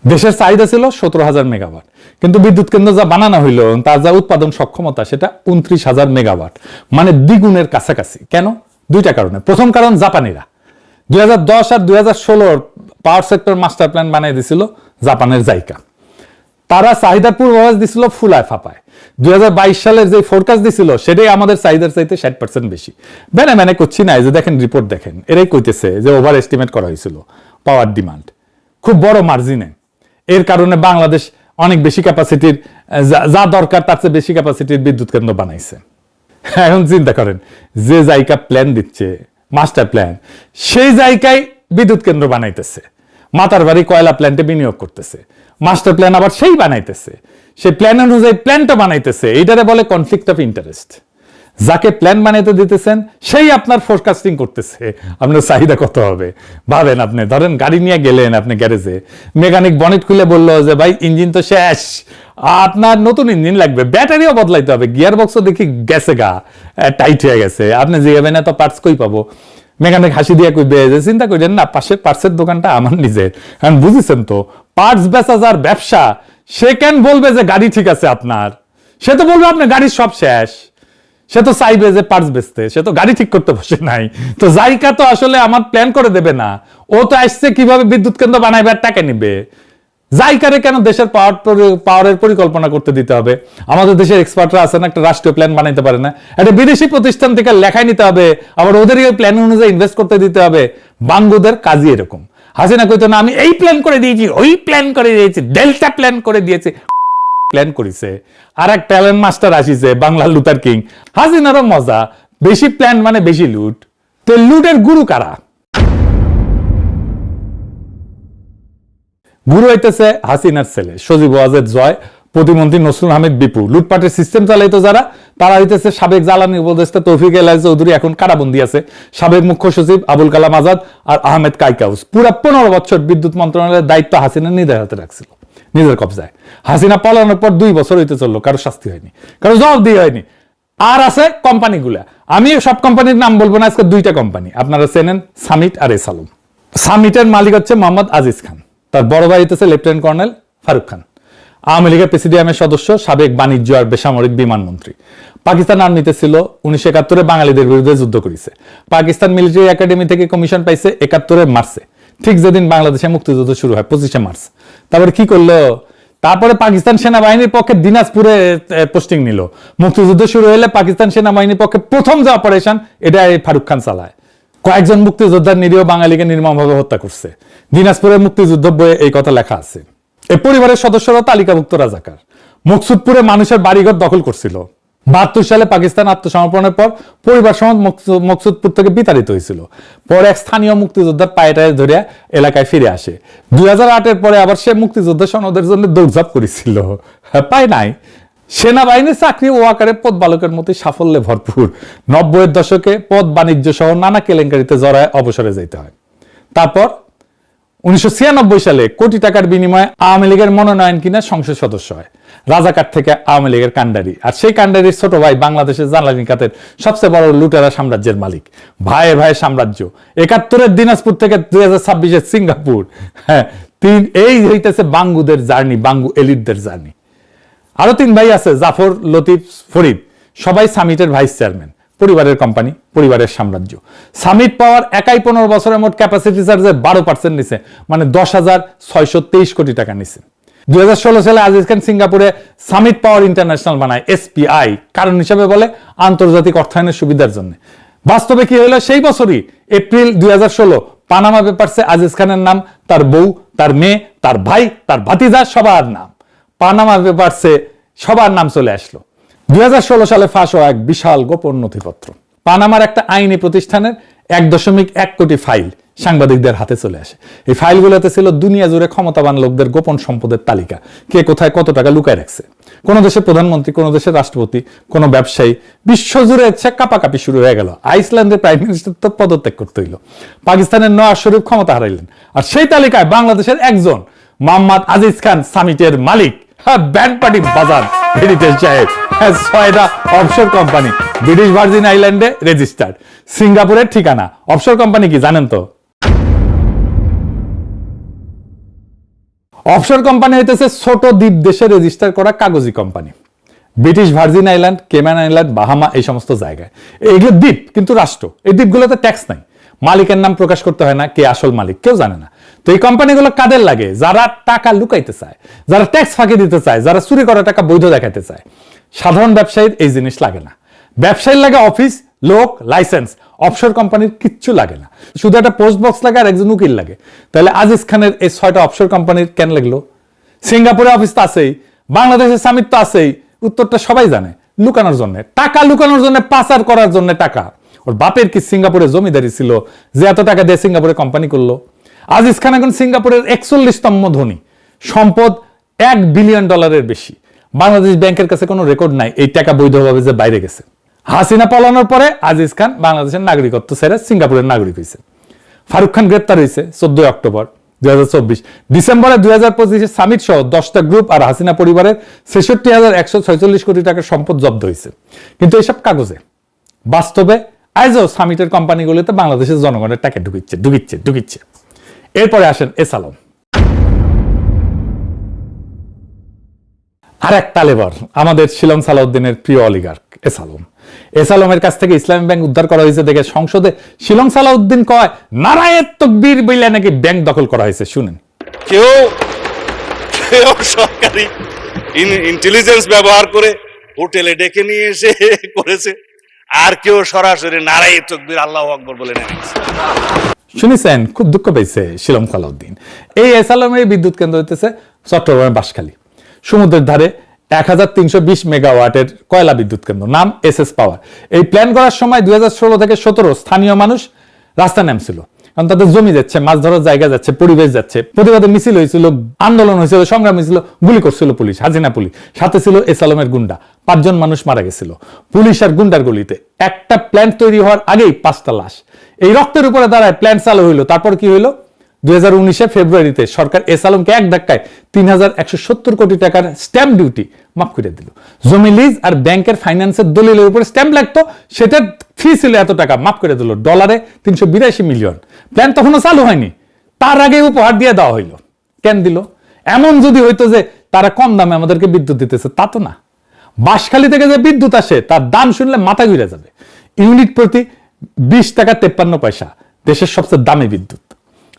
দেশের চাহিদা ছিল 17,000 মেগাওয়াট, কিন্তু বিদ্যুৎ কেন্দ্র যা বানানো হইলো, তার যা উৎপাদন সক্ষমতা সেটা 29,000 মেগাওয়াট, মানে দ্বিগুণের কাছাকাছি। কেন? 2টা কারণে। প্রথম কারণ, জাপানিরা 2010 আর 2016 পাওয়ার সেক্টর মাস্টার প্ল্যান বানিয়ে দিছিল জাপানের জাইকা। তারা চাহিদার পূর্বাভাস দিছিল ফুলায় ফাপায়। 2022 সালের যে ফোরকাস্ট দিছিল, সেটাই আমাদের চাহিদার চাইতে 60% বেশি। মানে করছি না, যে দেখেন রিপোর্ট দেখেন, এরাই কইতেছে যে ওভার এস্টিমেট করা হয়েছিল পাওয়ার ডিমান্ড খুব বড় মার্জিনে। এর কারণে বাংলাদেশ অনেক বেশি ক্যাপাসিটির, যা দরকার তার চেয়ে বেশি ক্যাপাসিটির বিদ্যুৎ কেন্দ্র বানাইছে। এখন চিন্তা করেন, যে জায়গা প্ল্যান দিচ্ছে মাস্টার প্ল্যান, সেই জায়গায় বিদ্যুৎ কেন্দ্র বানাইতেছে, মাতার বাড়ি কয়লা প্ল্যান্টে বিনিয়োগ করতেছে, মাস্টার প্ল্যান আবার সেই বানাইতেছে, সেই প্ল্যান অনুযায়ী প্ল্যানটা বানাইতেছে। এইটারে বলে কনফ্লিক্ট অফ ইন্টারেস্ট। যাকে প্ল্যান বানাইতে দিতেছেন সেই আপনার ফোরকাস্টিং করতেছে আপনার চাহিদা কত হবে। ভাবেন, আপনি ধরেন গাড়ি নিয়ে গেলেন আপনি গ্যারেজে, মেকানিক বনেট খুলে বললো যে ভাই ইঞ্জিন তো শেষ, আপনার নতুন ইঞ্জিন লাগবে, ব্যাটারিও বদলাইতে হবে, গিয়ার বক্সও দেখি গেছে গা টাইট হয়ে গেছে, আপনি জিগাবেন না তো পার্টস কই পাবো? মেকানিক হাসি দিয়ে কইবে যে চিন্তা করেন না, পাশের পার্টসের দোকানটা আমার নিজের। কারণ বুঝেছেন তো, পার্টস বেচা যার ব্যবসা, সে কেন বলবে যে গাড়ি ঠিক আছে আপনার? সে তো বলবে আপনার গাড়ির সব শেষ। সে তো চাইবে যে পার্টস বেচতে, সে তো গাড়ি ঠিক করতে বসে নাই। তো জাইকা তো আসলে আমার প্ল্যান করে দেবে না, ও তো আসছে কিভাবে বিদ্যুৎ কেন্দ্র বানাইবে আর টাকা নিবে। জাইকারে কেন দেশের পাওয়ারের পরিকল্পনা করতে দিতে হবে? আমাদের দেশের এক্সপার্টরা আছেন, একটা রাষ্ট্রীয় প্ল্যান বানাইতে পারে না? একটা বিদেশি প্রতিষ্ঠান থেকে লেখাই নিতে হবে, আবার ওদের প্ল্যান অনুযায়ী ইনভেস্ট করতে দিতে হবে। বাঙ্গুদের কাজই এরকম। হাসিনা কইতো না আমি এই প্ল্যান করে দিয়েছি, ওই প্ল্যান করে দিয়েছি, ডেল্টা প্ল্যান করে দিয়েছি, প্ল্যান করেছে। আর এক প্ল্যান মাস্টার আসিছে, বাংলার লুথার কিং। হাসিনারও মজা, বেশি প্ল্যান মানে বেশি লুট। তো লুটের গুরু কারা? গুরু হইতেছে হাসিনার ছেলে সজীব ওয়াজেদ জয়, প্রতিমন্ত্রী নসরুল হামিদ বিপু। লুটপাটের সিস্টেম চালাইতো যারা, তারা হইতেছে সাবেক জ্বালানি উপদেষ্টা তৌফিক এলাহি চৌধুরী, এখন কারাবন্দী আছে, সাবেক মুখ্য সচিব আবুল কালাম আজাদ আর আহমেদ কাইকাউস। পুরা 15 বছর বিদ্যুৎ মন্ত্রণালয়ের দায়িত্ব হাসিনা নিজের হাতে রাখছিল, নিজের কবজায়। হাসিনা পালানোর পর 2 বছর হইতে চললো, কারো শাস্তি হয়নি, কারো জবাবদিহি হয়নি। আর আছে কোম্পানিগুলা, আমি সব কোম্পানির নাম বলবো না, আজকে 2টা কোম্পানি আপনারা চেনেন, সামিট আর এসালম। সামিটের মালিক হচ্ছে মোহাম্মদ আজিজ খান, তার বড় ভাই হইতেছে লেফটেন্যান্ট কর্নেল ফারুক খান, আওয়ামী লীগের প্রেসিডিয়ামের সদস্য, সাবেক বাণিজ্য আর বেসামরিক বিমান মন্ত্রী। পাকিস্তান আর্মিতে ছিল, 1971 বাঙালিদের বিরুদ্ধে যুদ্ধ করেছে। পাকিস্তান মিলিটারি একাডেমি থেকে কমিশন পাইছে 71 মার্চে, ঠিক যেদিন বাংলাদেশে মুক্তিযুদ্ধ শুরু হয়, 25 মার্চ। তারপরে কি করলো? তারপরে পাকিস্তান সেনাবাহিনীর পক্ষে দিনাজপুরে পোস্টিং নিল। মুক্তিযুদ্ধ শুরু হলে পাকিস্তান সেনাবাহিনীর পক্ষে প্রথম যে অপারেশন, এটা ফারুক খান চালায়। কয়েকজন মুক্তিযোদ্ধার নিরীহ বাঙালিকে নির্মমভাবে হত্যা করছে। দিনাজপুরের মুক্তিযুদ্ধ বইয়ে এই কথা লেখা আছে। এই পরিবারের সদস্যরা তালিকাভুক্ত রাজাকার। মকসুদপুরে মানুষের বাড়িঘর দখল করছিল। 72 সালে পাকিস্তান আত্মসমর্পণের পর পরিবার সমেত মকসুদপুর থেকে বিতাড়িত হয়েছিল। পরে এক স্থানীয় মুক্তিযোদ্ধার পায়েটায় ধরে এলাকায় ফিরে আসে। 2008-এর পরে আবার সে মুক্তিযুদ্ধ সনদের জন্য দৌড়ঝাঁপ করেছিল, পায় নাই। সেনাবাহিনীর চাকরি ও আকারে পদ বালকের মতো সাফল্যে ভরপুর। 90-এর দশকে পদ বাণিজ্য সহ নানা কেলেঙ্কারিতে জড়ায় অবসরে যেতে হয়। তারপর 1996 সালে কোটি টাকার বিনিময়ে আওয়ামী লীগের মনোনয়ন কিনে সংসদ সদস্য হয়। রাজাকার থেকে আওয়ামী লীগের কান্ডারি, আর সেই কান্ডারির ছোট ভাই বাংলাদেশের জ্বালানি খাতের সবচেয়ে বড় লুটেরা সাম্রাজ্যের মালিক। ভাইয়ে ভাইয়ে সাম্রাজ্য। 71-এর দিনাজপুর থেকে 2026-এর সিঙ্গাপুর। হ্যাঁ, এই হইতেছে বাঙ্গুদের জার্নি, বাঙ্গু এলিটদের জার্নি। আরো 3 ভাই আছে, জাফর, লতিফ, ফরিদ, সবাই সামিটের ভাইস চেয়ারম্যান। পরিবারের কোম্পানি, পরিবারের সাম্রাজ্য। সামিট পাওয়ার একাই 15 বছরের মোট ক্যাপাসিটি চার্জের 12% নিছে, মানে 10,623 কোটি টাকা নিছে। 2016 সালে আজিজ খান সিঙ্গাপুরে সামিট পাওয়ার ইন্টারন্যাশনাল বানায়, এসপিআই, কারণ হিসাবে বলে আন্তর্জাতিক অর্থায়নের সুবিধার জন্য। বাস্তবে কি হলো সেই বছরই এপ্রিল 2016 পানামা পেপারসে আজিজ খানের নাম, তার বউ, তার মেয়ে, তার ভাই, তার ভাতিজা, সবার নাম পানামা পেপারসে সবার নাম চলে আসলো। 2016 সালে ফাঁস হওয়া এক বিশাল গোপন নথিপত্র। পানামার একটা আইনি প্রতিষ্ঠানের 1.1 কোটি ফাইল সাংবাদিকদের হাতে চলে আসে। এই ফাইলগুলোতে ছিল দুনিয়া জুড়ে ক্ষমতাবান লোকদের গোপন সম্পদের তালিকা, কে কোথায় কত টাকা লুকায় রাখছে। কোন দেশের প্রধানমন্ত্রী, কোন দেশের রাষ্ট্রপতি, কোন ব্যবসায়ী, বিশ্বজুড়ে কাপাকাপি শুরু হয়ে গেল। আইসল্যান্ডের প্রাইম মিনিস্টার তো পদত্যাগ করতে হইল। পাকিস্তানের নওয়াজ শরীফ ক্ষমতা হারাইলেন, আর সেই তালিকায় বাংলাদেশের একজন মোহাম্মদ আজিজ খান সামিটের মালিক। ব্যান্ড পার্টি বাজার হেরিটেজ সাহেব। 6টা অফশোর কোম্পানি ব্রিটিশ ভার্জিন আইল্যান্ডে রেজিস্টার্ড। সিঙ্গাপুরের ঠিকানা। অফশোর কোম্পানি কি জানেন তো? অফশোর কোম্পানি হইতেছে ছোট দ্বীপ দেশে রেজিস্টার করা কাগজি company. British Virgin Island, Cayman Island, Bahama, এই সমস্ত জায়গায়। এগুলো দ্বীপ কিন্তু রাষ্ট্র। এই দ্বীপগুলোতে ট্যাক্স নাই, মালিকের নাম প্রকাশ করতে হয় না, কে আসল মালিক কেউ জানে না। তো এই কোম্পানিগুলো কাদের লাগে? যারা টাকা লুকাইতে চায়, যারা ট্যাক্স ফাঁকি দিতে চায়, যারা চুরি করা টাকা বৈধ দেখাতে চায়। সাধারণ ব্যবসায়ীর এই জিনিস লাগে না। ব্যবসায়ীর লাগে অফিস, লোক, লাইসেন্স। অফশোর কোম্পানির কিচ্ছু লাগে না, শুধু একটা পোস্ট বক্স লাগে আর একজন উকিল লাগে। তাহলে আজিজ খানের এই 6টা অফশোর কোম্পানির কেন লাগলো? সিঙ্গাপুরে অফিস তো আছেই, বাংলাদেশের সামিট তো আছেই। উত্তরটা সবাই জানে, লুকানোর জন্য টাকা, লুকানোর জন্য, পাচার করার জন্য টাকা। ওর বাপের কি সিঙ্গাপুরে জমিদারি ছিল যে এত টাকা দিয়ে সিঙ্গাপুরে কোম্পানি করলো? আজিজ খান এখন সিঙ্গাপুরের 41তম ধনী, সম্পদ $1 বিলিয়ন বেশি। বাংলাদেশ ব্যাংকের কাছে কোনো রেকর্ড নাই এই টাকা বৈধভাবে যে বাইরে গেছে। হাসিনা পালানোর পরে আজিজ খান বাংলাদেশের নাগরিকত্ব ছেড়ে সিঙ্গাপুরের নাগরিক হয়েছে। ফারুক খান গ্রেপ্তার হয়েছে 14 অক্টোবর 2024। ডিসেম্বরে 2025 সামিট সহ 10টা গ্রুপ আর হাসিনা পরিবারের 66,146 কোটি টাকার সম্পদ জব্দ হয়েছে। কিন্তু এসব কাগজে, বাস্তবে আজও সামিটের কোম্পানিগুলোতে বাংলাদেশের জনগণের টাকা ঢুকিচ্ছে। এরপরে আসেন এস আলম, আর এক তালেবর, আমাদের শিলং সালাউদ্দিনের প্রিয় অলিগার্ক এস আলম। এস আলমের কাছ থেকে ইসলামী ব্যাংক উদ্ধার করা হয়েছে দেখে সংসদে শিলং সালাউদ্দিন কয় নারায়ে তাকবীর বইলা নাকি ব্যাংক দখল করা হয়েছে। শুনেন, কেউ সরকারি ইন্টেলিজেন্স ব্যবহার করে হোটেলে ডেকে নিয়ে এসে করেছে, আর কেউ সরাসরি নারায়ে তাকবীর আল্লাহু আকবার বলে নেমেছে। শুনেছেন? খুব দুঃখ পেয়েছে শিলং সালাউদ্দিন। এই এস আলমের বিদ্যুৎ কেন্দ্র হইতেছে চট্টগ্রামের বাঁশখালী, সমুদ্রের ধারে 1320 মেগাওয়াটের কয়লা বিদ্যুৎ কেন্দ্র, নাম এসএস পাওয়ার। এই প্ল্যান করার সময় 2016 থেকে 17 স্থানীয় মানুষ রাস্তা নামছিল, কারণ তাদের জমি যাচ্ছে, মাছ ধরার জায়গা যাচ্ছে, পরিবেশ যাচ্ছে। প্রতিবাদে মিছিল হয়েছিল, আন্দোলন হয়েছিল, সংগ্রাম হয়েছিল, গুলি করছিল পুলিশ, হাসিনা পুলিশ, সাথে ছিল এস আলমের গুন্ডা। 5 জন মানুষ মারা গেছিল পুলিশ আর গুন্ডার গুলিতে। একটা প্ল্যান তৈরি হওয়ার আগেই 5টা লাশ। এই রক্তের উপরে দাঁড়ায় প্ল্যান চালু হইলো। তারপর কি হইলো? 2019 ফেব্রুয়ারিতে সরকার এস আলমকে এক ধাক্কায় 3,170 কোটি টাকার স্ট্যাম্প ডিউটি মাফ করে দিল। জমি লিজ আর ব্যাংকের ফাইন্যান্সের দলিলের উপরে স্ট্যাম্প লাগতো, সেটা ফি ছিল এত টাকা, মাফ করে দিল, ডলারে 382 মিলিয়ন। প্ল্যান তখনও চালু হয়নি, তার আগে উপহার দিয়ে দেওয়া হইল। কেন দিল? এমন যদি হইতো যে তারা কম দামে আমাদেরকে বিদ্যুৎ দিতেছে, তা তো না। বাঁশখালী থেকে যে বিদ্যুৎ আসে তার দাম শুনলে মাথা ঘুরে যাবে। ইউনিট প্রতি 20 টাকা 53 পয়সা, দেশের সবচেয়ে দামি বিদ্যুৎ।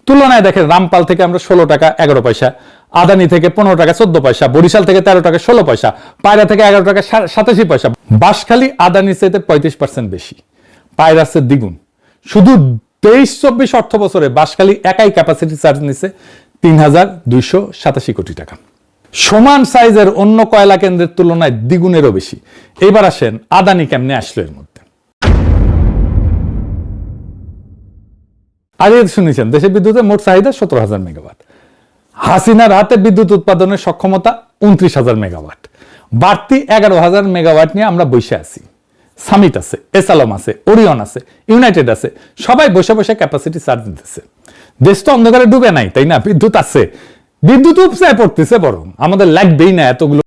তুলনায় দেখেন, রামপাল থেকে আমরা 16 টাকা 11 পয়সা, আদানি থেকে 15 টাকা 14 পয়সা, বরিশাল থেকে 13 টাকা 16 পয়সা, পায়রা থেকে 11 টাকা 87 পয়সা। বাঁশখালী আদানির চাইতে 35% বেশি, পায়রার চেয়ে দ্বিগুণ। শুধু 23-24 অর্থ বছরে বাঁশখালী একাই ক্যাপাসিটি চার্জ নিছে 3,287 কোটি টাকা। সমান সাইজের অন্য কয়লা কেন্দ্রের তুলনায় দ্বিগুণেরও বেশি। এবার আসেন আদানি কেমনে আসলো এর মধ্যে। আগে শুনেছেন দেশে বিদ্যুতের মোট চাহিদা 17,000 মেগাওয়াট। হাসিনার হাতে বিদ্যুৎ উৎপাদনের সক্ষমতা 29,000 মেগাওয়াট। বাড়তি 11,000 মেগাওয়াট নিয়ে আমরা বসে আছি। সামিট আছে, এসালম আছে, ওরিয়ন আছে, ইউনাইটেড আছে, সবাই বসে বসে ক্যাপাসিটি চার্জ দিতেছে। দেশ তো অন্ধকারে ডুবে নাই, তাই না? বিদ্যুৎ আছে, বিদ্যুৎ উপচায় পড়তেছে, বরং আমাদের লাগবেই না এতগুলো